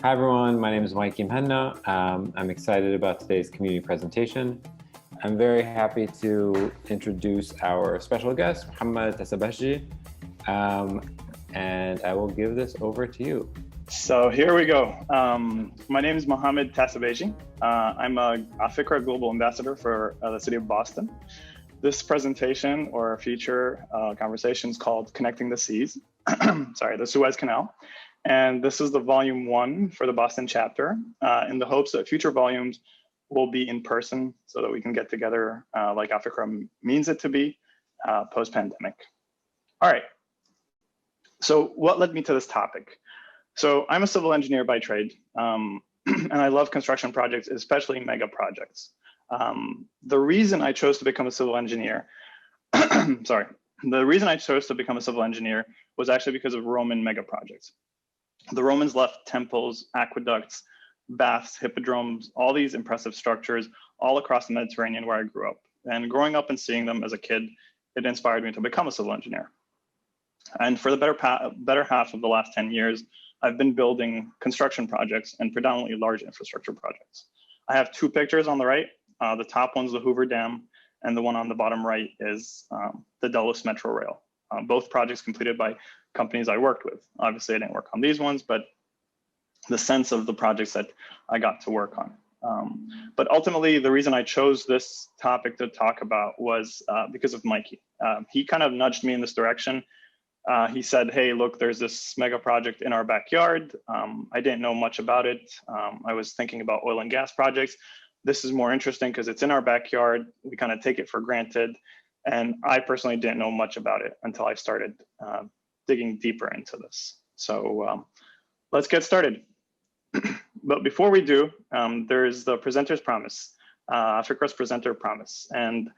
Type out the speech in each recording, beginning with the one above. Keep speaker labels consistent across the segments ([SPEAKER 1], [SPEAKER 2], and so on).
[SPEAKER 1] Hi everyone, my name is Mohamad. I'm excited about today's community presentation. I'm very happy to introduce our special guest, Mohamad Tassabehji, and I will give this over to you.
[SPEAKER 2] So here we go. My name is Mohamad Tassabehji. I'm a afikra global ambassador for the city of Boston. This presentation or future conversation is called Connecting the Seas, sorry, the Suez Canal. And this is the volume 1 for the Boston chapter in the hopes that future volumes will be in person so that we can get together like afikra means it to be post-pandemic. All right, so what led me to this topic? So I'm a civil engineer by trade, and I love construction projects, especially mega projects. The reason I chose to become a civil engineer, sorry, the reason I chose to become a civil engineer was actually because of Roman mega projects. The Romans left temples, aqueducts, baths, hippodromes, all these impressive structures all across the Mediterranean where I grew up. And growing up and seeing them as a kid, it inspired me to become a civil engineer. And for the better half of the last 10 years, I've been building construction projects and predominantly large infrastructure projects. I have 2 pictures on the right. The top one's the Hoover Dam, and the one on the bottom right is the Dulles Metro Rail. Both projects completed by companies I worked with. Obviously, I didn't work on these ones, but the sense of the projects that I got to work on. But ultimately, the reason I chose this topic to talk about was because of Mikey. He kind of nudged me in this direction. He said, hey, look, there's this mega project in our backyard. I didn't know much about it. I was thinking about oil and gas projects. This is more interesting because it's in our backyard. We kind of take it for granted. And I personally didn't know much about it until I started digging deeper into this. So let's get started. But before we do, there's the presenter's promise, afikra's presenter promise. And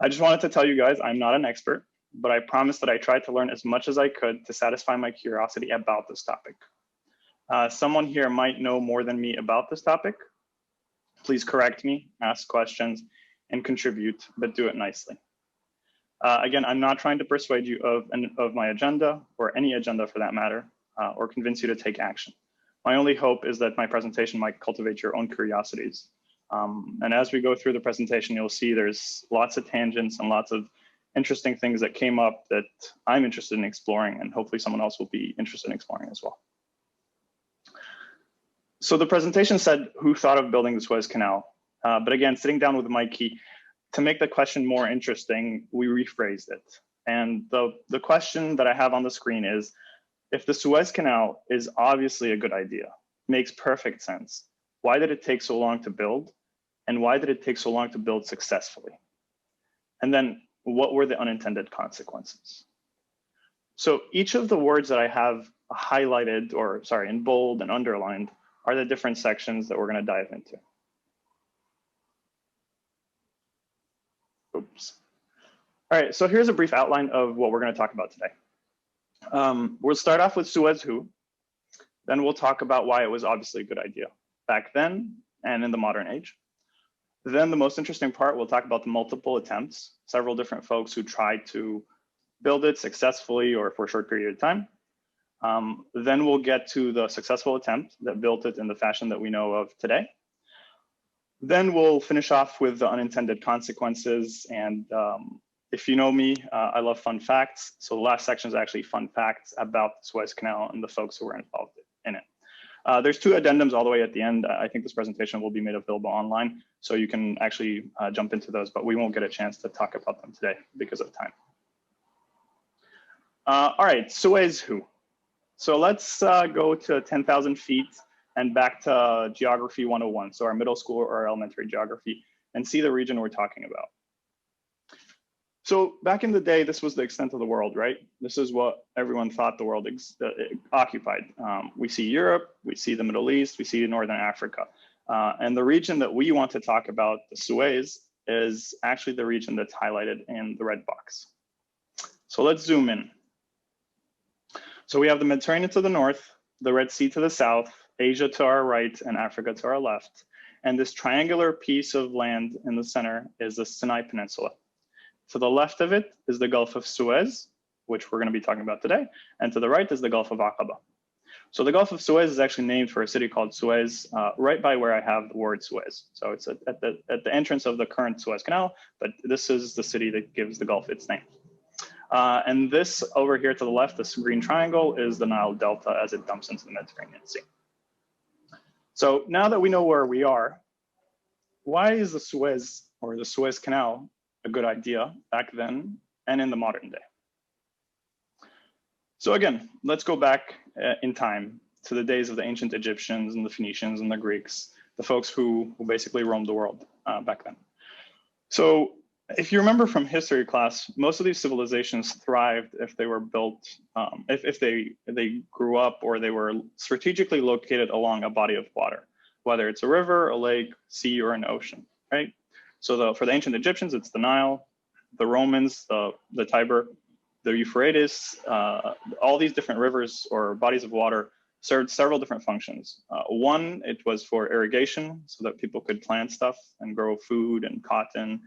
[SPEAKER 2] I just wanted to tell you guys, I'm not an expert, but I promised that I tried to learn as much as I could to satisfy my curiosity about this topic. Someone here might know more than me about this topic. Please correct me, ask questions, and contribute, but do it nicely. Again, I'm not trying to persuade you of my agenda, or any agenda for that matter, or convince you to take action. My only hope is that my presentation might cultivate your own curiosities. And as we go through the presentation, you'll see there's lots of tangents and lots of interesting things that came up that I'm interested in exploring, and hopefully someone else will be interested in exploring as well. So the presentation said, who thought of building the Suez Canal? But again, sitting down with Mikey, to make the question more interesting, we rephrased it. And the question that I have on the screen is, if the Suez Canal is obviously a good idea, makes perfect sense, why did it take so long to build? And why did it take so long to build successfully? And then what were the unintended consequences? So each of the words that I have highlighted, or sorry, in bold and underlined, are the different sections that we're going to dive into. Oops. All right, so here's a brief outline of what we're going to talk about today. We'll start off with Suez who, then we'll talk about why it was obviously a good idea back then and in the modern age. Then the most interesting part, we'll talk about the multiple attempts, several different folks who tried to build it successfully or for a short period of time. Then we'll get to the successful attempt that built it in the fashion that we know of today. Then we'll finish off with the unintended consequences. And if you know me, I love fun facts. So the last section is actually fun facts about the Suez Canal and the folks who were involved in it. There's 2 addendums all the way at the end. I think this presentation will be made available online, so you can actually jump into those, but we won't get a chance to talk about them today because of time. All right, Suez who. So let's go to 10,000 feet and back to Geography 101, so our middle school or elementary geography, and see the region we're talking about. So back in the day, this was the extent of the world, right? This is what everyone thought the world occupied. We see Europe, we see the Middle East, we see Northern Africa. And the region that we want to talk about, the Suez, is actually the region that's highlighted in the red box. So let's zoom in. So we have the Mediterranean to the north, the Red Sea to the south, Asia to our right, and Africa to our left. And this triangular piece of land in the center is the Sinai Peninsula. To the left of it is the Gulf of Suez, which we're going to be talking about today. And to the right is the Gulf of Aqaba. So the Gulf of Suez is actually named for a city called Suez, right by where I have the word Suez. So it's at the entrance of the current Suez Canal, but this is the city that gives the Gulf its name. And this over here to the left, this green triangle, is the Nile Delta as it dumps into the Mediterranean Sea. So now that we know where we are, why is the Suez or the Suez Canal a good idea back then and in the modern day? So again, let's go back in time to the days of the ancient Egyptians and the Phoenicians and the Greeks, the folks who basically roamed the world back then. So if you remember from history class, most of these civilizations thrived if they were built, if they grew up or they were strategically located along a body of water, whether it's a river, a lake, sea, or an ocean, right? So for the ancient Egyptians, it's the Nile, the Romans, the Tiber, the Euphrates, all these different rivers or bodies of water served several different functions. One, it was for irrigation so that people could plant stuff and grow food and cotton.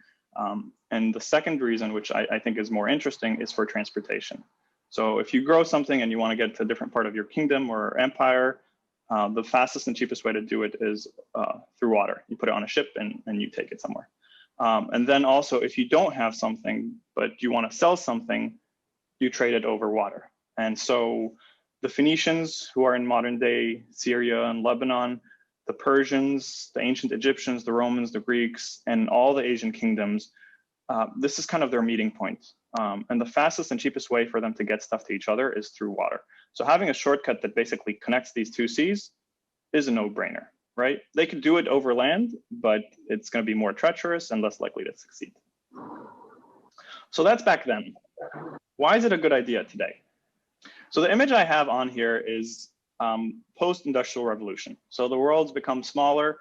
[SPEAKER 2] And the second reason, which I think is more interesting, is for transportation. So if you grow something and you want to get to a different part of your kingdom or empire, the fastest and cheapest way to do it is through water. You put it on a ship and you take it somewhere. And then also, if you don't have something, but you want to sell something, you trade it over water. And so the Phoenicians, who are in modern day Syria and Lebanon, the Persians, the ancient Egyptians, the Romans, the Greeks, and all the Asian kingdoms, this is kind of their meeting point. And the fastest and cheapest way for them to get stuff to each other is through water. So having a shortcut that basically connects these two seas is a no-brainer, right? They could do it over land, but it's going to be more treacherous and less likely to succeed. So that's back then. Why is it a good idea today? So the image I have on here is post-industrial revolution. So the world's become smaller.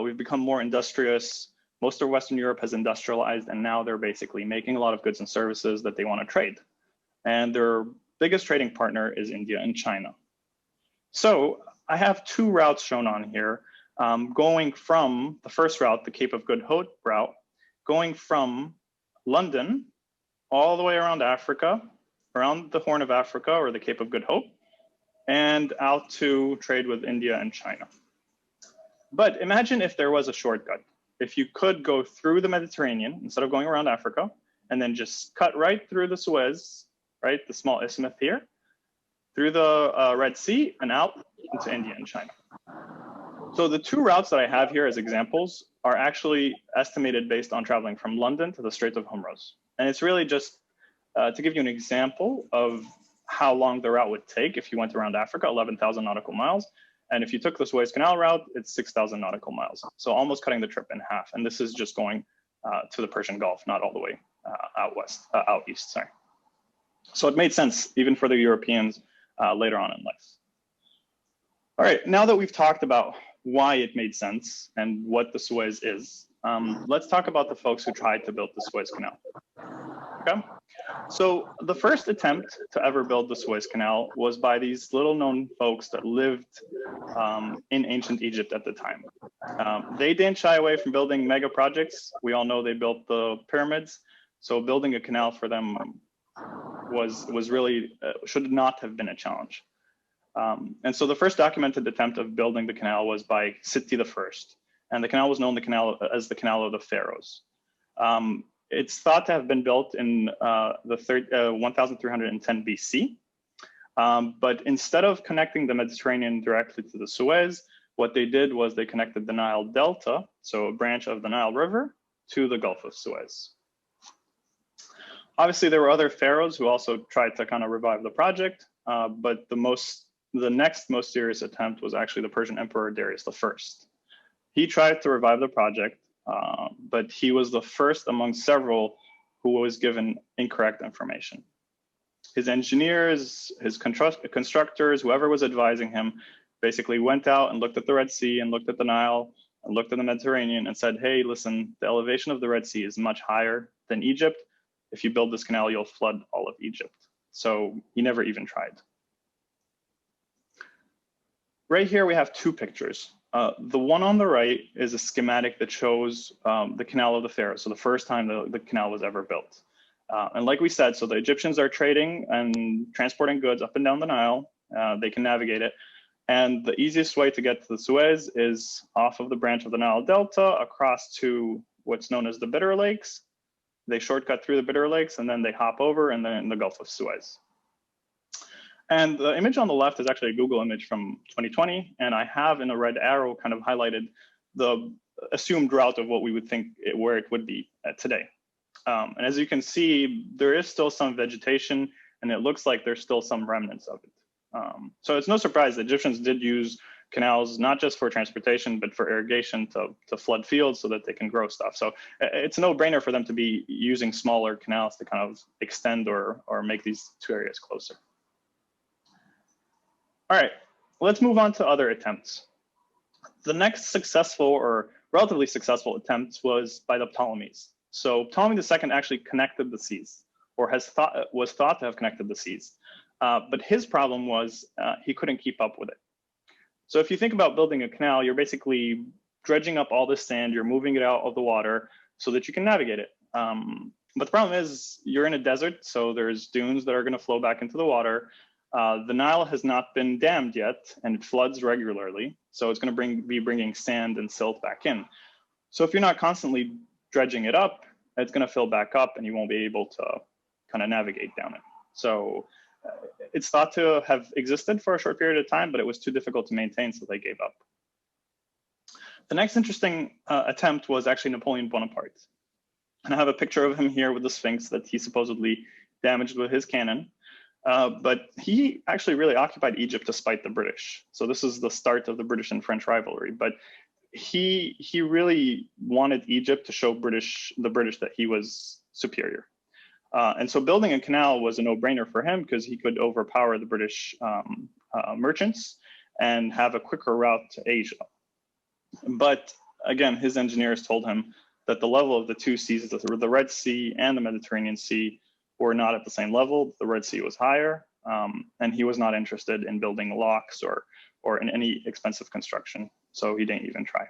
[SPEAKER 2] We've become more industrious. Most of Western Europe has industrialized, and now they're basically making a lot of goods and services that they want to trade. And their biggest trading partner is India and China. So I have two routes shown on here, going from the first route, the Cape of Good Hope route, going from London all the way around Africa, around the Horn of Africa or the Cape of Good Hope, and out to trade with India and China. But imagine if there was a shortcut. If you could go through the Mediterranean instead of going around Africa, and then just cut right through the Suez, right, the small isthmus here, through the Red Sea and out into India and China. So the two routes that I have here as examples are actually estimated based on traveling from London to the Strait of Hormuz. And it's really just to give you an example of how long the route would take if you went around Africa, 11,000 nautical miles. And if you took the Suez Canal route, it's 6,000 nautical miles. So almost cutting the trip in half. And this is just going to the Persian Gulf, not all the way out east, sorry. So it made sense even for the Europeans later on in life. All right, now that we've talked about why it made sense and what the Suez is, let's talk about the folks who tried to build the Suez Canal. Okay, so the first attempt to ever build the Suez Canal was by these little known folks that lived in ancient Egypt at the time. They didn't shy away from building mega projects. We all know they built the pyramids. So building a canal for them was really, should not have been a challenge. And so the first documented attempt of building the canal was by Seti I. And the canal was known as the Canal of the Pharaohs. It's thought to have been built in 1310 BC. But instead of connecting the Mediterranean directly to the Suez, what they did was they connected the Nile Delta, so a branch of the Nile River, to the Gulf of Suez. Obviously, there were other pharaohs who also tried to kind of revive the project, but the next most serious attempt was actually the Persian Emperor Darius I. He tried to revive the project, but he was the first among several who was given incorrect information. His engineers, his constructors, whoever was advising him, basically went out and looked at the Red Sea and looked at the Nile and looked at the Mediterranean and said, hey, listen, the elevation of the Red Sea is much higher than Egypt. If you build this canal, you'll flood all of Egypt. So he never even tried. Right here, we have two pictures. The one on the right is a schematic that shows the Canal of the Pharaohs, so the first time the canal was ever built. And like we said, so the Egyptians are trading and transporting goods up and down the Nile, they can navigate it. And the easiest way to get to the Suez is off of the branch of the Nile Delta across to what's known as the Bitter Lakes. They shortcut through the Bitter Lakes and then they hop over and then in the Gulf of Suez. And the image on the left is actually a Google image from 2020. And I have in a red arrow kind of highlighted the assumed route of what we would think where it would be today. And as you can see, there is still some vegetation and it looks like there's still some remnants of it. So it's no surprise the Egyptians did use canals, not just for transportation, but for irrigation to flood fields so that they can grow stuff. So it's a no-brainer for them to be using smaller canals to kind of extend or make these two areas closer. All right, let's move on to other attempts. The next successful or relatively successful attempt was by the Ptolemies. So Ptolemy II actually connected the seas, or was thought to have connected the seas. But his problem was he couldn't keep up with it. So if you think about building a canal, you're basically dredging up all this sand, you're moving it out of the water so that you can navigate it. But the problem is you're in a desert, so there's dunes that are gonna flow back into the water. The Nile has not been dammed yet and it floods regularly. So it's gonna be bringing sand and silt back in. So if you're not constantly dredging it up, it's gonna fill back up and you won't be able to kind of navigate down it. So it's thought to have existed for a short period of time, but it was too difficult to maintain, so they gave up. The next interesting attempt was actually Napoleon Bonaparte. And I have a picture of him here with the Sphinx that he supposedly damaged with his cannon. But he actually really occupied Egypt to spite the British. So this is the start of the British and French rivalry. But he really wanted Egypt to show the British that he was superior. And so building a canal was a no-brainer for him because he could overpower the British merchants and have a quicker route to Asia. But again, his engineers told him that the level of the two seas, the Red Sea and the Mediterranean Sea, were not at the same level. The Red Sea was higher, and he was not interested in building locks or in any expensive construction. So he didn't even try.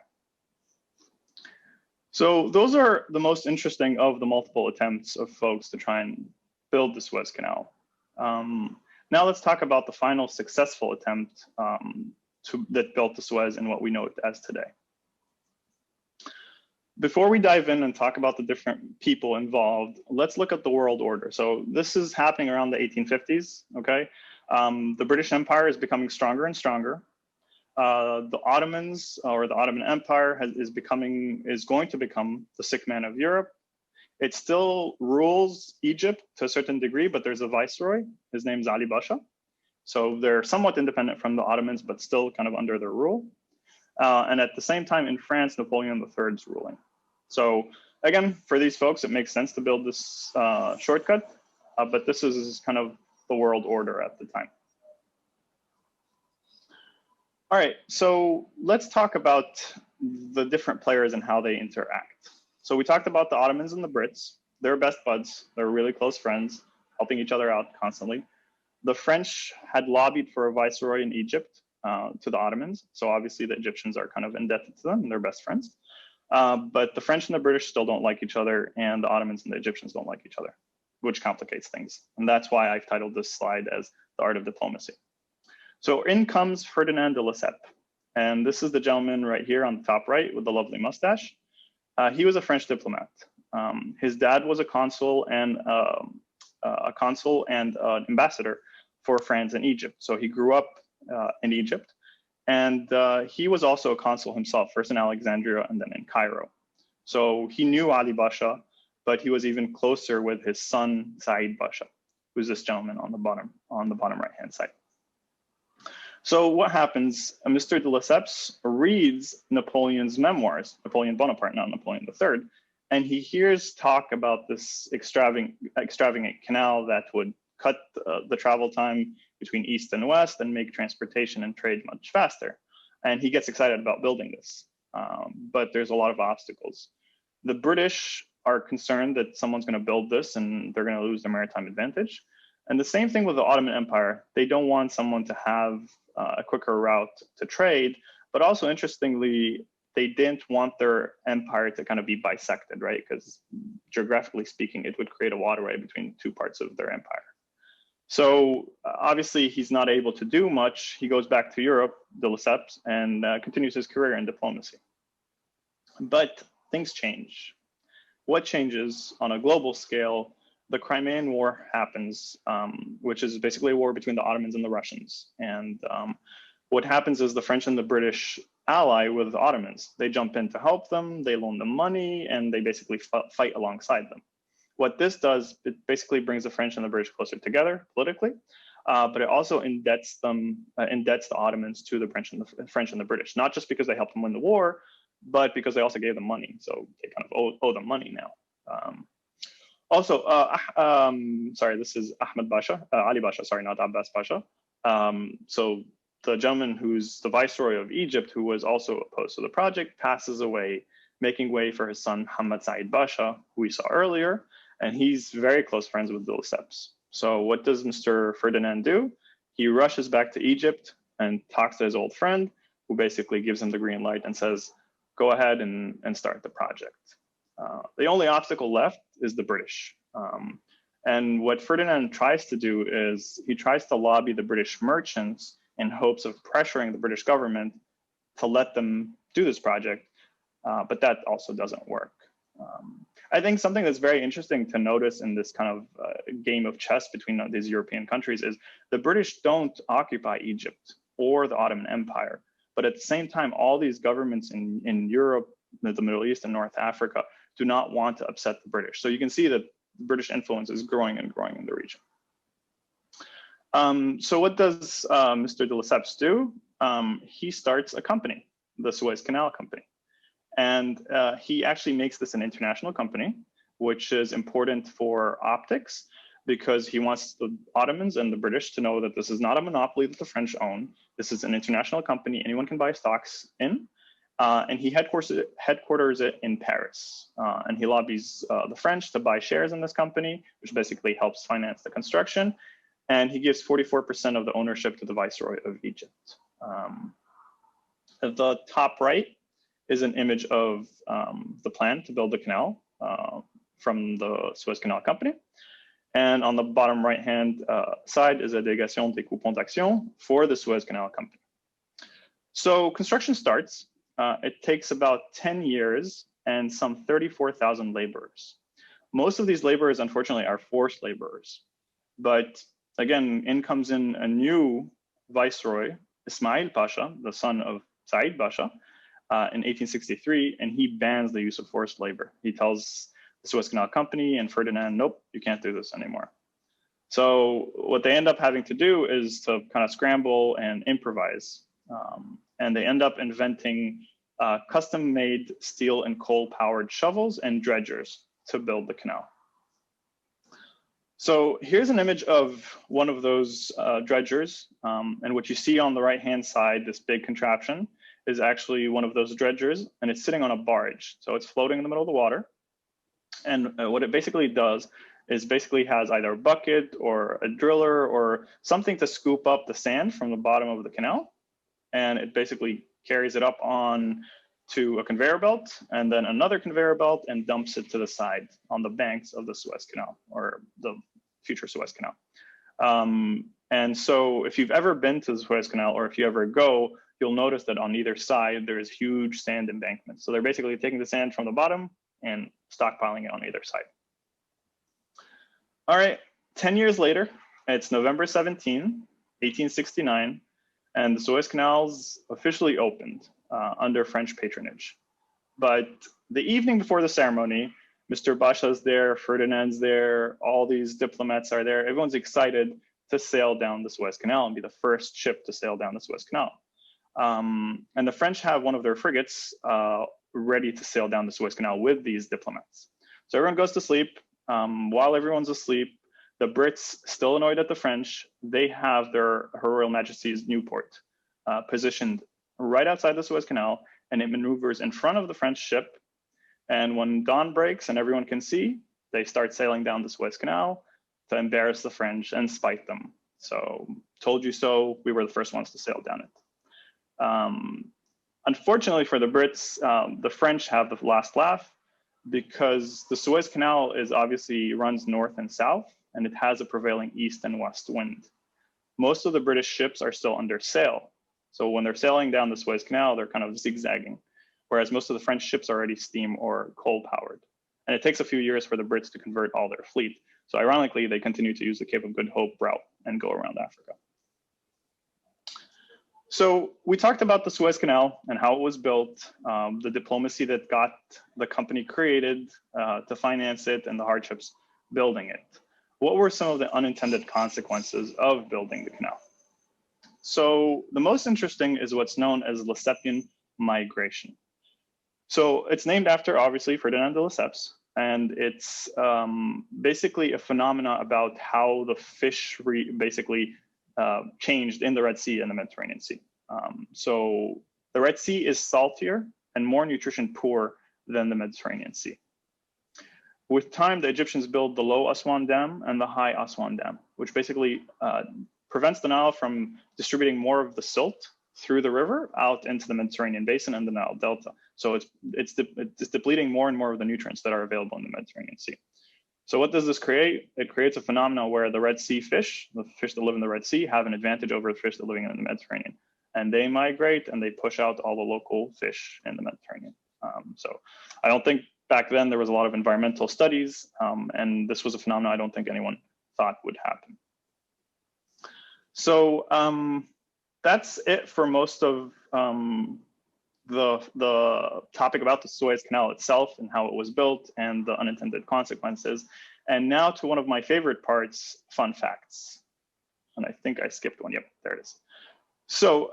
[SPEAKER 2] So those are the most interesting of the multiple attempts of folks to try and build the Suez Canal. Now let's talk about the final successful attempt that built the Suez and what we know it as today. Before we dive in and talk about the different people involved, let's look at the world order. So this is happening around the 1850s, okay? The British Empire is becoming stronger and stronger. The Ottomans, or the Ottoman Empire, is going to become the sick man of Europe. It still rules Egypt to a certain degree, but there's a viceroy. His name's Ali Pasha. So they're somewhat independent from the Ottomans, but still kind of under their rule. And at the same time, in France, Napoleon III is ruling. So again, for these folks, it makes sense to build this shortcut, but this is kind of the world order at the time. All right, so let's talk about the different players and how they interact. So we talked about the Ottomans and the Brits. They're best buds. They're really close friends, helping each other out constantly. The French had lobbied for a viceroy in Egypt to the Ottomans. So obviously the Egyptians are kind of indebted to them and they're best friends. But the French and the British still don't like each other, and the Ottomans and the Egyptians don't like each other, which complicates things. And that's why I've titled this slide as The Art of Diplomacy. So in comes Ferdinand de Lesseps. And this is the gentleman right here on the top right with the lovely mustache. He was a French diplomat. His dad was a consul and an ambassador for France and Egypt. So he grew up in Egypt. And he was also a consul himself, first in Alexandria and then in Cairo. So he knew Ali Pasha, but he was even closer with his son, Said Pasha, who's this gentleman on the bottom right-hand side. So what happens, Mr. de Lesseps reads Napoleon's memoirs, Napoleon Bonaparte, not Napoleon III, and he hears talk about this extravagant canal that would cut the travel time between East and West and make transportation and trade much faster. And he gets excited about building this, but there's a lot of obstacles. The British are concerned that someone's gonna build this and they're gonna lose their maritime advantage. And the same thing with the Ottoman Empire. They don't want someone to have a quicker route to trade, but also interestingly, they didn't want their empire to kind of be bisected, right? Because geographically speaking, it would create a waterway between two parts of their empire. So obviously he's not able to do much. He goes back to Europe, de Lesseps, and continues his career in diplomacy. But things change. What changes on a global scale? The Crimean War happens, which is basically a war between the Ottomans and the Russians. And what happens is the French and the British ally with the Ottomans. They jump in to help them, they loan them money, and they basically fight alongside them. What this does, it basically brings the French and the British closer together politically, but it also indebts the Ottomans to the French and the British, not just because they helped them win the war, but because they also gave them money. So they kind of owe them money now. Sorry, this is Ahmed Basha, Ali Basha, sorry, not Abbas Basha. So the gentleman who's the viceroy of Egypt, who was also opposed to the project, passes away, making way for his son, Hamad Said Basha, who we saw earlier, and he's very close friends with de Lesseps. So what does Mr. Ferdinand do? He rushes back to Egypt and talks to his old friend, who basically gives him the green light and says, go ahead and start the project. The only obstacle left is the British. And what Ferdinand tries to do is he tries to lobby the British merchants in hopes of pressuring the British government to let them do this project, but that also doesn't work. I think something that's very interesting to notice in this kind of game of chess between these European countries is the British don't occupy Egypt or the Ottoman Empire, but at the same time, all these governments in Europe, the Middle East, and North Africa do not want to upset the British. So you can see that British influence is growing and growing in the region. So what does Mr. de Lesseps do? He starts a company, the Suez Canal Company. And he actually makes this an international company, which is important for optics because he wants the Ottomans and the British to know that this is not a monopoly that the French own. This is an international company anyone can buy stocks in. And he headquarters it in Paris. And he lobbies the French to buy shares in this company, which basically helps finance the construction. And he gives 44% of the ownership to the Viceroy of Egypt. At the top right is an image of the plan to build the canal from the Suez Canal Company. And on the bottom right-hand side is a délégation des coupons d'action for the Suez Canal Company. So construction starts. It takes about 10 years and some 34,000 laborers. Most of these laborers, unfortunately, are forced laborers. But again, in comes in a new viceroy, Ismail Pasha, the son of Said Pasha, in 1863, and he bans the use of forced labor. He tells the Suez Canal Company and Ferdinand, nope, you can't do this anymore. So what they end up having to do is to kind of scramble and improvise. And they end up inventing custom-made steel and coal-powered shovels and dredgers to build the canal. So here's an image of one of those dredgers. And what you see on the right-hand side, this big contraption, is actually one of those dredgers, and it's sitting on a barge. So it's floating in the middle of the water. And what it basically does is basically has either a bucket or a driller or something to scoop up the sand from the bottom of the canal. And it basically carries it up on to a conveyor belt and then another conveyor belt and dumps it to the side on the banks of the Suez Canal or the future Suez Canal. And so if you've ever been to the Suez Canal or if you ever go, you'll notice that on either side, there is huge sand embankments. So they're basically taking the sand from the bottom and stockpiling it on either side. All right, 10 years later, it's November 17, 1869, and the Suez Canal's officially opened under French patronage. But the evening before the ceremony, Mr. Basha's there, Ferdinand's there, all these diplomats are there. Everyone's excited to sail down the Suez Canal and be the first ship to sail down the Suez Canal. And the French have one of their frigates ready to sail down the Suez Canal with these diplomats. So everyone goes to sleep. While everyone's asleep, the Brits, still annoyed at the French, they have Her Royal Majesty's Newport positioned right outside the Suez Canal, and it maneuvers in front of the French ship. And when dawn breaks and everyone can see, they start sailing down the Suez Canal to embarrass the French and spite them. So, told you so, we were the first ones to sail down it. Unfortunately for the Brits, the French have the last laugh because the Suez Canal is obviously runs north and south, and it has a prevailing east and west wind. Most of the British ships are still under sail. So when they're sailing down the Suez Canal, they're kind of zigzagging, whereas most of the French ships are already steam or coal powered. And it takes a few years for the Brits to convert all their fleet. So ironically, they continue to use the Cape of Good Hope route and go around Africa. So we talked about the Suez Canal and how it was built, the diplomacy that got the company created to finance it, and the hardships building it. What were some of the unintended consequences of building the canal? So the most interesting is what's known as Lessepian migration. So it's named after, obviously, Ferdinand de Lesseps, and it's basically a phenomena about how the fish basically changed in the Red Sea and the Mediterranean Sea. So the Red Sea is saltier and more nutrition poor than the Mediterranean Sea. With time, the Egyptians built the Low Aswan Dam and the High Aswan Dam, which basically prevents the Nile from distributing more of the silt through the river out into the Mediterranean basin and the Nile Delta. So it's depleting more and more of the nutrients that are available in the Mediterranean Sea. So what does this create? It creates a phenomenon where the Red Sea fish, the fish that live in the Red Sea, have an advantage over the fish that are living in the Mediterranean. And they migrate and they push out all the local fish in the Mediterranean. So I don't think back then there was a lot of environmental studies, and this was a phenomenon I don't think anyone thought would happen. So that's it for most of the topic about the Suez Canal itself and how it was built and the unintended consequences. And now to one of my favorite parts, fun facts. And I think I skipped one. Yep, there it is. So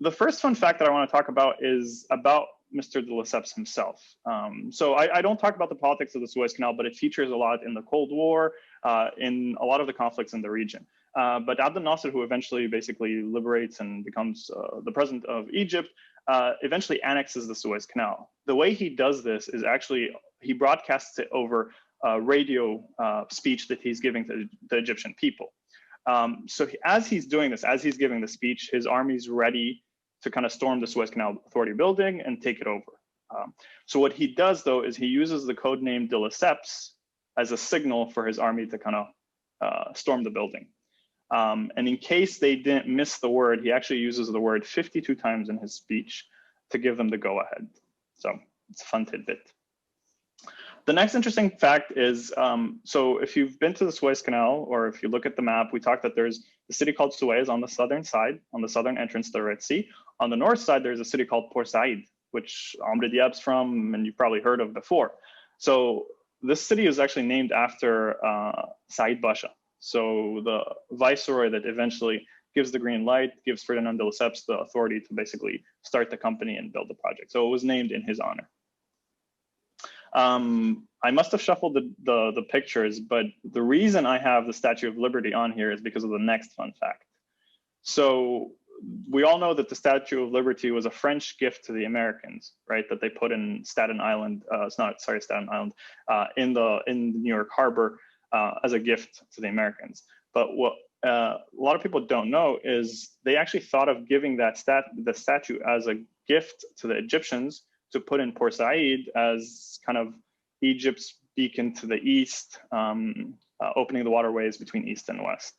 [SPEAKER 2] the first fun fact that I want to talk about is about Mr. de Lesseps himself. So I don't talk about the politics of the Suez Canal, but it features a lot in the Cold War, in a lot of the conflicts in the region. But Abdel Nasser, who eventually basically liberates and becomes the president of Egypt, eventually annexes the Suez Canal. The way he does this is actually, he broadcasts it over a radio speech that he's giving to the Egyptian people. So as he's doing this, as he's giving the speech, his army's ready to kind of storm the Suez Canal Authority building and take it over. So what he does, though, is he uses the code name de Lesseps as a signal for his army to kind of storm the building. And in case they didn't miss the word, he actually uses the word 52 times in his speech to give them the go-ahead. So it's a fun tidbit. The next interesting fact is, so if you've been to the Suez Canal, or if you look at the map, we talked that there's a city called Suez on the southern side, on the southern entrance to the Red Sea. On the north side, there's a city called Port Said, which Amr Diab's from, and you've probably heard of before. So this city is actually named after Said Basha. So the viceroy that eventually gives the green light, gives Ferdinand de Lesseps the authority to basically start the company and build the project. So it was named in his honor. I must have shuffled the pictures, but the reason I have the Statue of Liberty on here is because of the next fun fact. So we all know that the Statue of Liberty was a French gift to the Americans, right? That they put in Staten Island, Staten Island, in New York Harbor as a gift to the Americans. But what a lot of people don't know is they actually thought of giving the statue as a gift to the Egyptians to put in Port Said as kind of Egypt's beacon to the east, opening the waterways between east and west.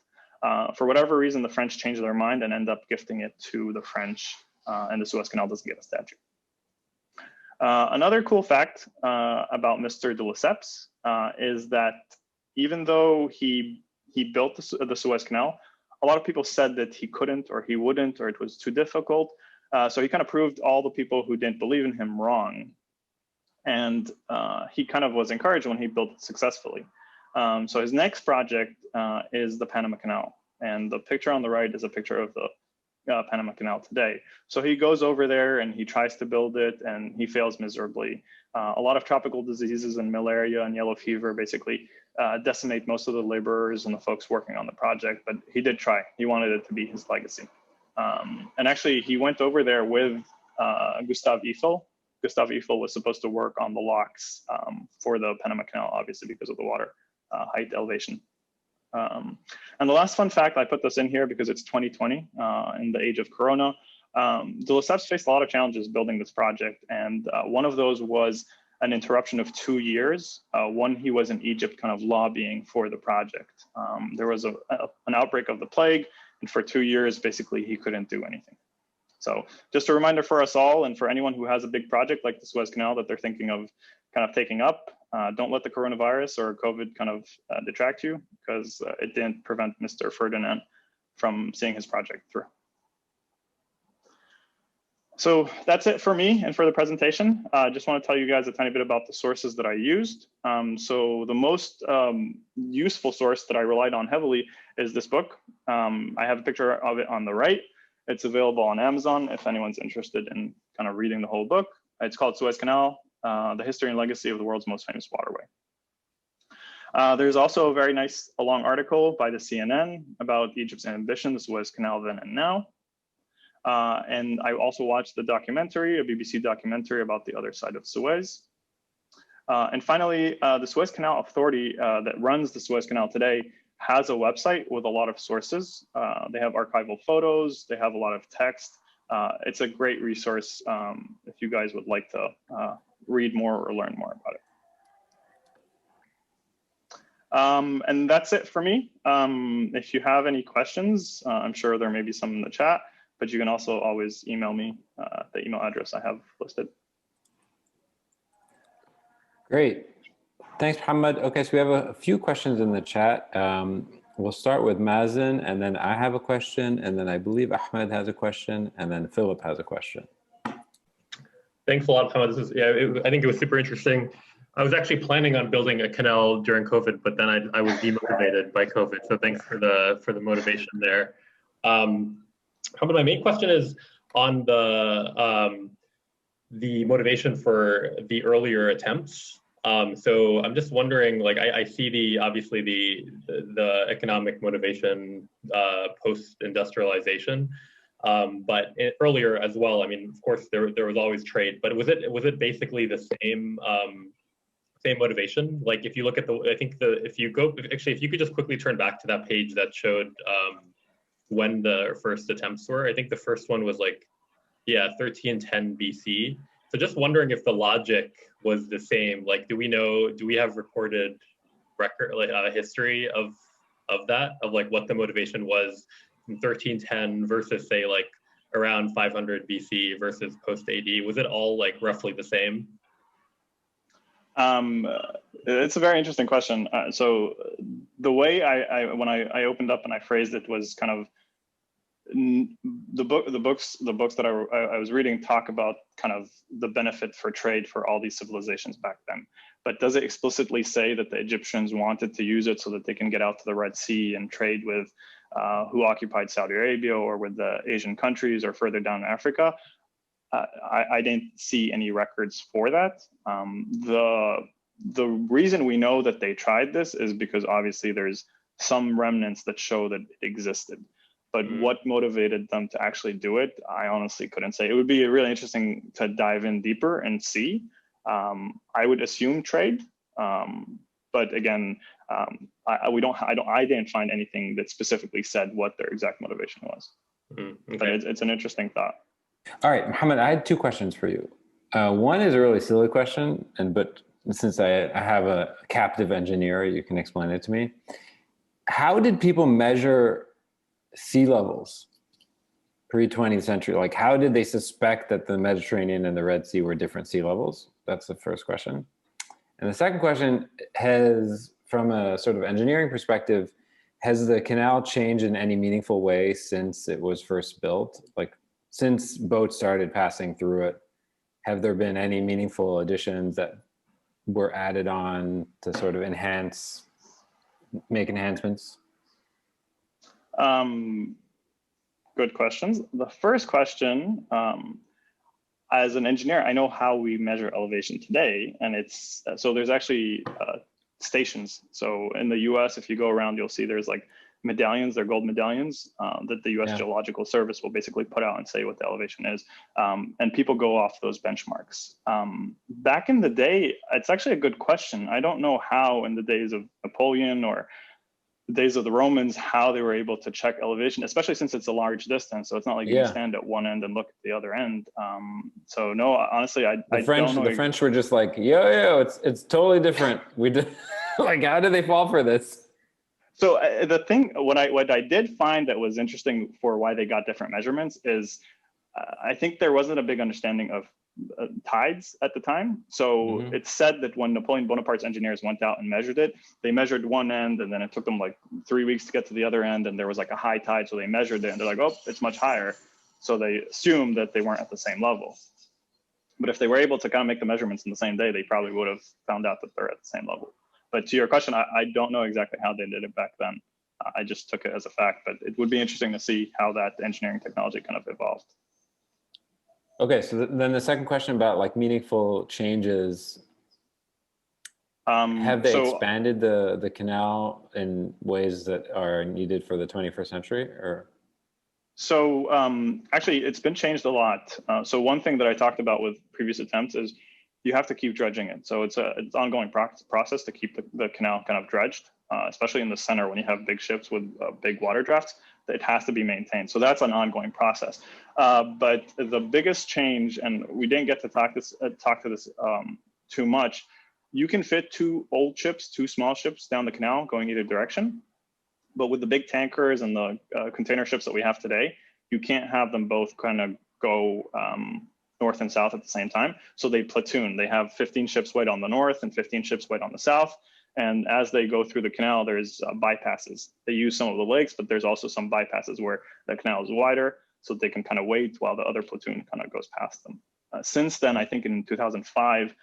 [SPEAKER 2] For whatever reason, the French changed their mind and end up gifting it to the French, and the Suez Canal doesn't get a statue. Another cool fact about Mr. de Lesseps is that even though he built the Suez Canal, a lot of people said that he couldn't, or he wouldn't, or it was too difficult. So he kind of proved all the people who didn't believe in him wrong. And he kind of was encouraged when he built it successfully. So his next project is the Panama Canal. And the picture on the right is a picture of the Panama Canal today. So he goes over there and he tries to build it and he fails miserably. A lot of tropical diseases and malaria and yellow fever basically decimate most of the laborers and the folks working on the project, but he did try. He wanted it to be his legacy. And actually he went over there with Gustave Eiffel. Gustave Eiffel was supposed to work on the locks for the Panama Canal, obviously because of the water height elevation. And the last fun fact, I put this in here because it's 2020 in the age of Corona. De Lesseps faced a lot of challenges building this project. And one of those was an interruption of 2 years. One, he was in Egypt kind of lobbying for the project. There was an outbreak of the plague, and for 2 years, basically, he couldn't do anything. So just a reminder for us all and for anyone who has a big project like the Suez Canal that they're thinking of kind of taking up, don't let the coronavirus or COVID kind of detract you, because it didn't prevent Mr. Ferdinand from seeing his project through. So that's it for me and for the presentation. I just want to tell you guys a tiny bit about the sources that I used. So the most useful source that I relied on heavily is this book. I have a picture of it on the right. It's available on Amazon if anyone's interested in kind of reading the whole book. It's called Suez Canal, The History and Legacy of the World's Most Famous Waterway. There's also a very nice long article by the CNN about Egypt's ambition, the Suez Canal then and now. And I also watched the documentary, a BBC documentary about the other side of Suez. And finally, the Suez Canal Authority that runs the Suez Canal today has a website with a lot of sources. They have archival photos, they have a lot of text. It's a great resource if you guys would like to read more or learn more about it. And that's it for me. If you have any questions, I'm sure there may be some in the chat, but you can also always email me at the email address I have listed.
[SPEAKER 1] Great. Thanks, Mohamad. Okay, so we have a few questions in the chat. We'll start with Mazen, and then I have a question, and then I believe Ahmed has a question, and then Philip has a question.
[SPEAKER 3] Thanks a lot, Mohamad. This is, I think it was super interesting. I was actually planning on building a canal during COVID, but then I was demotivated by COVID. So thanks for the motivation there. My main question is on the motivation for the earlier attempts. So I'm just wondering, like, I see obviously the economic motivation post-industrialization, but earlier as well. I mean, of course, there was always trade, but was it basically the same motivation? Like, if you look at if you could just quickly turn back to that page that showed when the first attempts were. I think the first one was like, 1310 BC. So just wondering if the logic was the same. Like, do we have recorded record, like history of that, of like what the motivation was in 1310 versus say like around 500 BC versus post AD? Was it all like roughly the same?
[SPEAKER 2] It's a very interesting question. So the way when I opened up and I phrased it was kind of the books that I was reading talk about kind of the benefit for trade for all these civilizations back then. But does it explicitly say that the Egyptians wanted to use it so that they can get out to the Red Sea and trade with who occupied Saudi Arabia or with the Asian countries or further down in Africa? I didn't see any records for that. The reason we know that they tried this is because obviously there's some remnants that show that it existed. But what motivated them to actually do it, I honestly couldn't say. It would be really interesting to dive in deeper and see. I would assume trade, but again, I didn't find anything that specifically said what their exact motivation was. Okay. But it's an interesting thought.
[SPEAKER 1] All right, Mohammed, I had two questions for you. One is a really silly question, but since I have a captive engineer, you can explain it to me. How did people measure sea levels pre-20th century? Like, how did they suspect that the Mediterranean and the Red Sea were different sea levels? That's the first question. And the second question has, from a sort of engineering perspective, has the canal changed in any meaningful way since it was first built? Like, since boats started passing through it, have there been any meaningful additions that were added on to sort of make enhancements?
[SPEAKER 2] Good questions. The first question, as an engineer, I know how we measure elevation today, and it's so there's actually stations. So in the US, if you go around, you'll see there's like medallions, they're gold medallions that the US Geological Service will basically put out and say what the elevation is. And people go off those benchmarks. Back in the day, it's actually a good question. I don't know how in the days of Napoleon or the days of the Romans, how they were able to check elevation, especially since it's a large distance. So it's not like you can stand at one end and look at the other end. So no, honestly, I don't know.
[SPEAKER 1] The French were just like, yo, it's totally different. We did like, how did they fall for this?
[SPEAKER 2] So the thing, what I did find that was interesting for why they got different measurements is, I think there wasn't a big understanding of tides at the time. So it's said that when Napoleon Bonaparte's engineers went out and measured it, they measured one end and then it took them like 3 weeks to get to the other end, and there was like a high tide. So they measured it and they're like, oh, it's much higher. So they assumed that they weren't at the same level. But if they were able to kind of make the measurements in the same day, they probably would have found out that they're at the same level. But to your question, I don't know exactly how they did it back then. I just took it as a fact, but it would be interesting to see how that engineering technology kind of evolved.
[SPEAKER 1] Okay, so then the second question about like meaningful changes, have they expanded the canal in ways that are needed for the 21st century, or?
[SPEAKER 2] So actually, it's been changed a lot. So one thing that I talked about with previous attempts is you have to keep dredging it. So it's an ongoing process to keep the canal kind of dredged, especially in the center when you have big ships with big water drafts. It has to be maintained. So that's an ongoing process. But the biggest change, and we didn't get to talk to this too much, you can fit two small ships down the canal going either direction. But with the big tankers and the container ships that we have today, you can't have them both kind of go north and south at the same time. So they platoon. They have 15 ships wait on the north and 15 ships wait on the south. And as they go through the canal, there's bypasses. They use some of the lakes, but there's also some bypasses where the canal is wider, so they can kind of wait while the other platoon kind of goes past them. Since then, I think in 2005,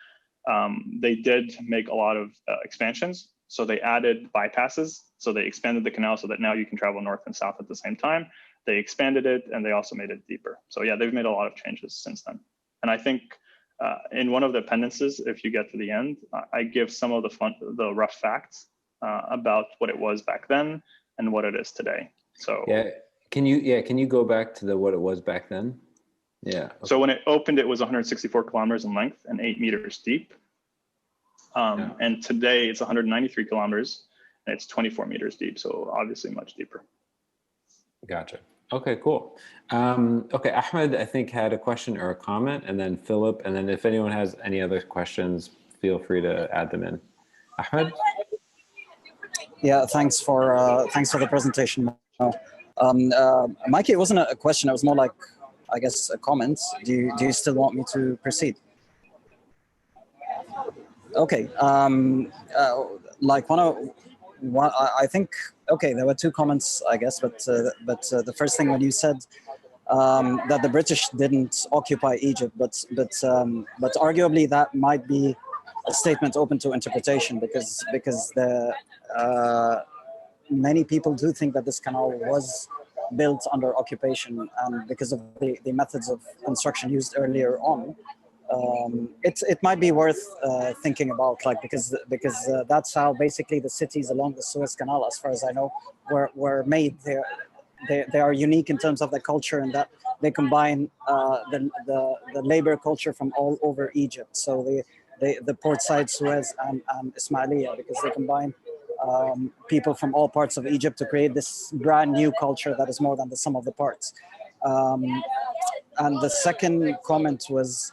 [SPEAKER 2] they did make a lot of expansions. So they added bypasses. So they expanded the canal so that now you can travel north and south at the same time. They expanded it and they also made it deeper. So yeah, they've made a lot of changes since then. And I think in one of the appendices, if you get to the end, I give some of the rough facts about what it was back then and what it is today. So
[SPEAKER 1] yeah, can you go back to what it was back then? Yeah. Okay.
[SPEAKER 2] So when it opened, it was 164 kilometers in length and 8 meters deep. And today it's 193 kilometers and it's 24 meters deep. So obviously much deeper.
[SPEAKER 1] Gotcha. Okay, cool. Okay, Ahmed, I think had a question or a comment, and then Philip, and then if anyone has any other questions, feel free to add them in. Ahmed?
[SPEAKER 4] Yeah, thanks for the presentation. Mikey, it wasn't a question. It was more like, I guess, a comment. Do you still want me to proceed? Okay. Like I think, okay, there were two comments, I guess, but the first thing when you said that the British didn't occupy Egypt, but arguably that might be a statement open to interpretation because the many people do think that this canal was built under occupation, and because of the methods of construction used earlier on. It might be worth thinking about, like, because that's how basically the cities along the Suez Canal, as far as I know, were made. They are unique in terms of the culture, and that they combine the labor culture from all over Egypt. So the port side Suez and Ismailia, because they combine people from all parts of Egypt to create this brand new culture that is more than the sum of the parts. And the second comment was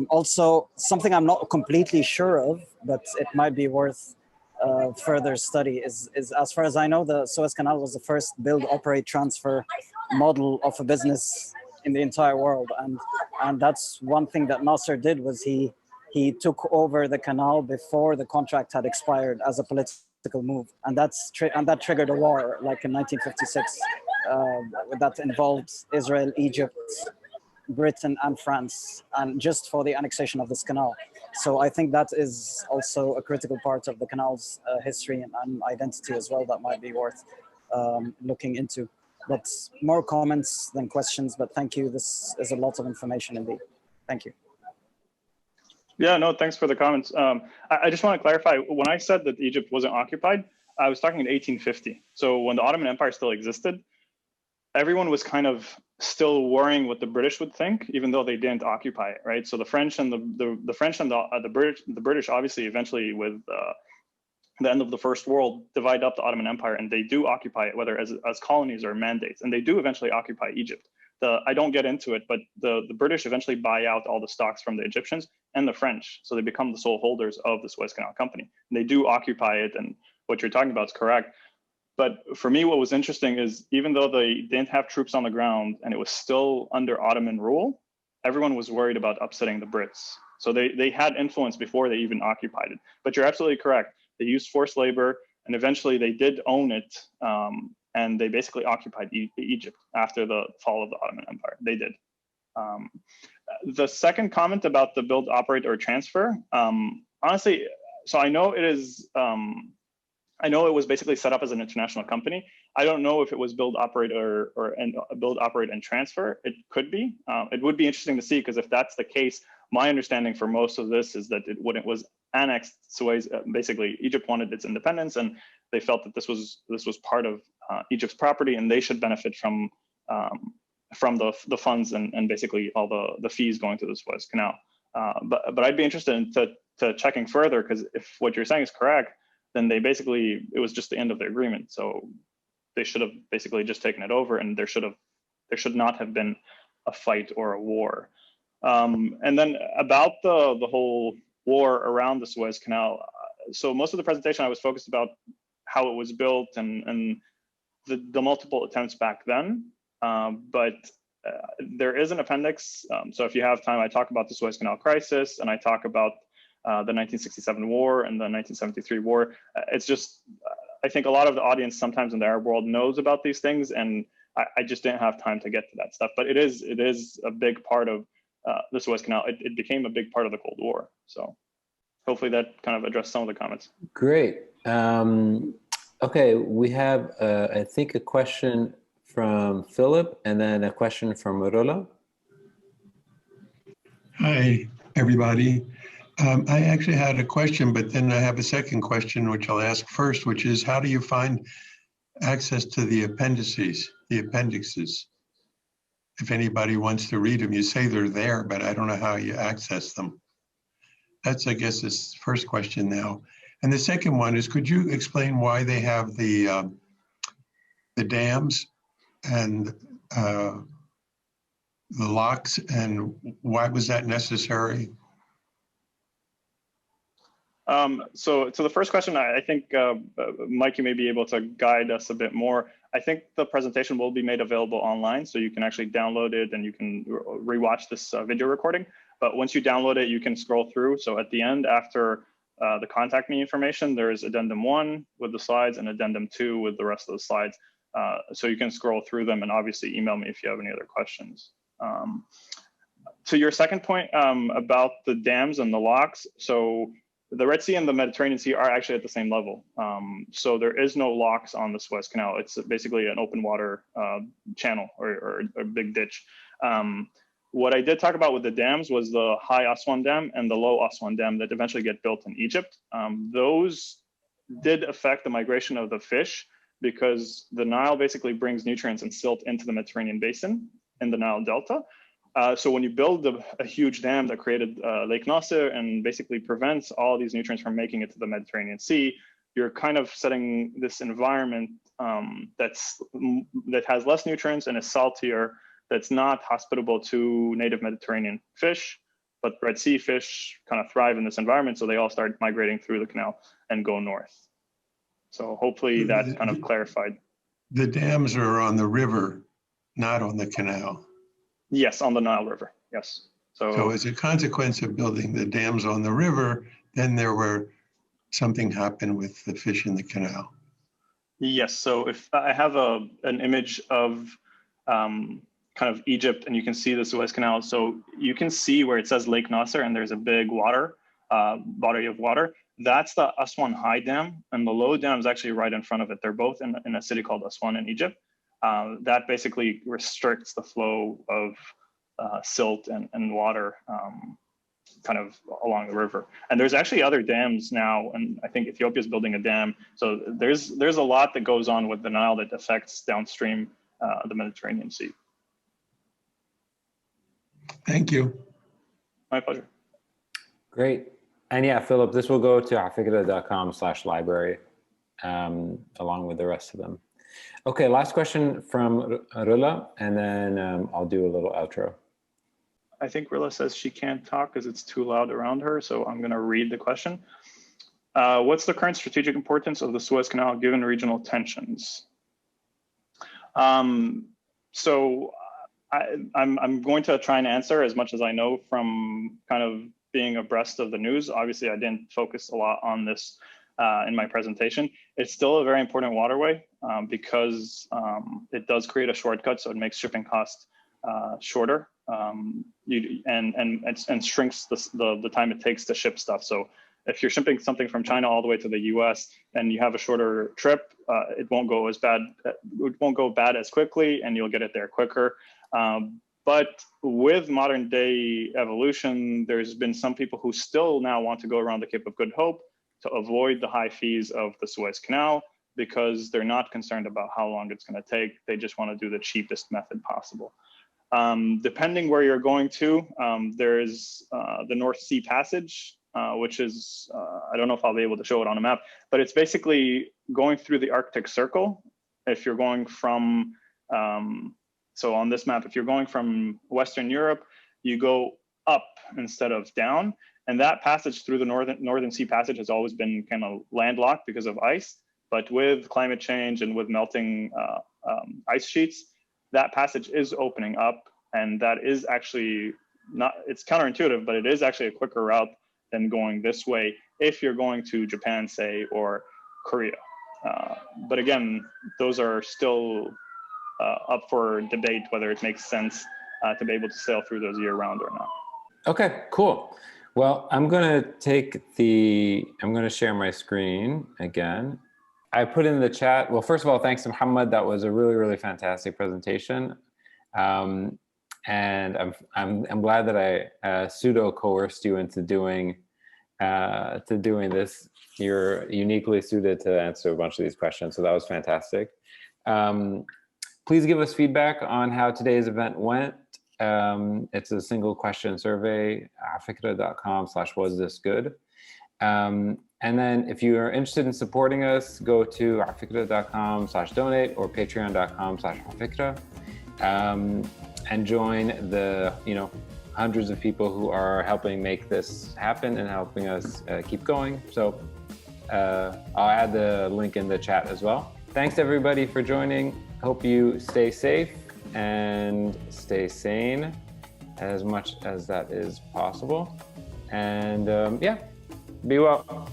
[SPEAKER 4] also something I'm not completely sure of, but it might be worth further study. Is as far as I know, the Suez Canal was the first build, operate, transfer model of a business in the entire world, and that's one thing that Nasser did, was he took over the canal before the contract had expired as a political move, and that triggered a war, like in 1956, that involved Israel, Egypt, Britain and France, and just for the annexation of this canal. So I think that is also a critical part of the canal's history and identity as well that might be worth looking into. But more comments than questions, but thank you. This is a lot of information indeed. Thank you.
[SPEAKER 2] Yeah, no, thanks for the comments. I just want to clarify, when I said that Egypt wasn't occupied, I was talking in 1850. So when the Ottoman Empire still existed, everyone was kind of still worrying what the British would think, even though they didn't occupy it, right? So the French and the British, obviously, eventually with the end of the First World, divide up the Ottoman Empire, and they do occupy it, whether as colonies or mandates, and they do eventually occupy Egypt. I don't get into it, but the British eventually buy out all the stocks from the Egyptians and the French, so they become the sole holders of the Suez Canal Company. And they do occupy it, and what you're talking about is correct. But for me, what was interesting is even though they didn't have troops on the ground and it was still under Ottoman rule, everyone was worried about upsetting the Brits. So they had influence before they even occupied it. But you're absolutely correct. They used forced labor, and eventually they did own it, and they basically occupied Egypt after the fall of the Ottoman Empire. They did. The second comment about the build, operate, or transfer, honestly, so I know it is, I know it was basically set up as an international company. I don't know if it was build, operate, or build, operate, and transfer. It could be. It would be interesting to see, because if that's the case, my understanding for most of this is that when it was annexed, Suez, basically Egypt wanted its independence, and they felt that this was part of Egypt's property, and they should benefit from the funds and basically all the fees going to the Suez Canal. But I'd be interested in to checking further, because if what you're saying is correct, then they basically, it was just the end of the agreement. So they should have basically just taken it over, and there should not have been a fight or a war. And then about the whole war around the Suez Canal. So most of the presentation I was focused about how it was built and the multiple attempts back then. But there is an appendix. So if you have time, I talk about the Suez Canal crisis, and I talk about the 1967 war and the 1973 war. It's just, I think a lot of the audience sometimes in the Arab world knows about these things, and I just didn't have time to get to that stuff. But it is a big part of the Suez Canal. It became a big part of the Cold War. So hopefully that kind of addressed some of the comments.
[SPEAKER 1] Great. Okay, we have, I think, a question from Philip, and then a question from Murula.
[SPEAKER 5] Hi, everybody. I actually had a question, but then I have a second question, which I'll ask first, which is, how do you find access to the appendixes? If anybody wants to read them, you say they're there, but I don't know how you access them. That's, I guess, this first question now. And the second one is, could you explain why they have the dams and the locks, and why was that necessary?
[SPEAKER 2] So to the first question, I think, Mike, you may be able to guide us a bit more. I think the presentation will be made available online, so you can actually download it and you can rewatch this video recording. But once you download it, you can scroll through. So at the end, after the contact me information, there's addendum 1 with the slides and addendum 2 with the rest of the slides. So you can scroll through them, and obviously email me if you have any other questions. To your second point about the dams and the locks, so the Red Sea and the Mediterranean Sea are actually at the same level. So there is no locks on the Suez Canal. It's basically an open water channel or a big ditch. What I did talk about with the dams was the high Aswan Dam and the low Aswan Dam that eventually get built in Egypt. Those did affect the migration of the fish, because the Nile basically brings nutrients and silt into the Mediterranean basin in the Nile Delta. So when you build a huge dam that created Lake Nasser and basically prevents all these nutrients from making it to the Mediterranean Sea, you're kind of setting this environment that has less nutrients and is saltier, that's not hospitable to native Mediterranean fish, but Red Sea fish kind of thrive in this environment, so they all start migrating through the canal and go north. So hopefully that kind of clarified.
[SPEAKER 5] The dams are on the river, not on the canal.
[SPEAKER 2] Yes, on the Nile River, yes.
[SPEAKER 5] So as a consequence of building the dams on the river, then something happened with the fish in the canal.
[SPEAKER 2] Yes, so if I have an image of kind of Egypt, and you can see the Suez Canal. So you can see where it says Lake Nasser, and there's a big body of water. That's the Aswan High Dam, and the low dam is actually right in front of it. They're both in a city called Aswan in Egypt. That basically restricts the flow of silt and water kind of along the river. And there's actually other dams now, and I think Ethiopia is building a dam. So there's a lot that goes on with the Nile that affects downstream the Mediterranean Sea.
[SPEAKER 5] Thank you.
[SPEAKER 2] My pleasure.
[SPEAKER 1] Great. And yeah, Philip, this will go to afikra.com/library along with the rest of them. Okay, last question from Rula, and then I'll do a little outro.
[SPEAKER 2] I think Rilla says she can't talk because it's too loud around her, so I'm going to read the question. What's the current strategic importance of the Suez Canal given regional tensions? So I'm going to try and answer as much as I know from kind of being abreast of the news. Obviously, I didn't focus a lot on this in my presentation. It's still a very important waterway because it does create a shortcut, so it makes shipping costs shorter and shrinks the time it takes to ship stuff. So if you're shipping something from China all the way to the US and you have a shorter trip, it won't go as bad. It won't go bad as quickly, and you'll get it there quicker. But with modern day evolution, there's been some people who still now want to go around the Cape of Good Hope to avoid the high fees of the Suez Canal because they're not concerned about how long it's going to take. They just want to do the cheapest method possible. Depending where you're going to, there is the North Sea Passage, which is, I don't know if I'll be able to show it on a map, but it's basically going through the Arctic Circle. If you're going from, so on this map, if you're going from Western Europe, you go up instead of down. And that passage through the Northern Sea Passage has always been kind of landlocked because of ice. But with climate change and with melting ice sheets, that passage is opening up. And that is actually not, it's counterintuitive, but it is actually a quicker route than going this way if you're going to Japan, say, or Korea. But again, those are still up for debate whether it makes sense to be able to sail through those year round or not.
[SPEAKER 1] Okay, cool. Well, I'm going to share my screen again. I put in the chat. Well, first of all, thanks to Mohamad. That was a really, really fantastic presentation. And I'm glad that I pseudo coerced you into doing this. You're uniquely suited to answer a bunch of these questions. So that was fantastic. Please give us feedback on how today's event went. It's a single question survey, afikra.com/was this good. And then if you are interested in supporting us, go to afikra.com/donate or patreon.com/afikra and join the hundreds of people who are helping make this happen and helping us keep going. So I'll add the link in the chat as well. Thanks everybody for joining. Hope you stay safe and stay sane as much as that is possible. And yeah, be well.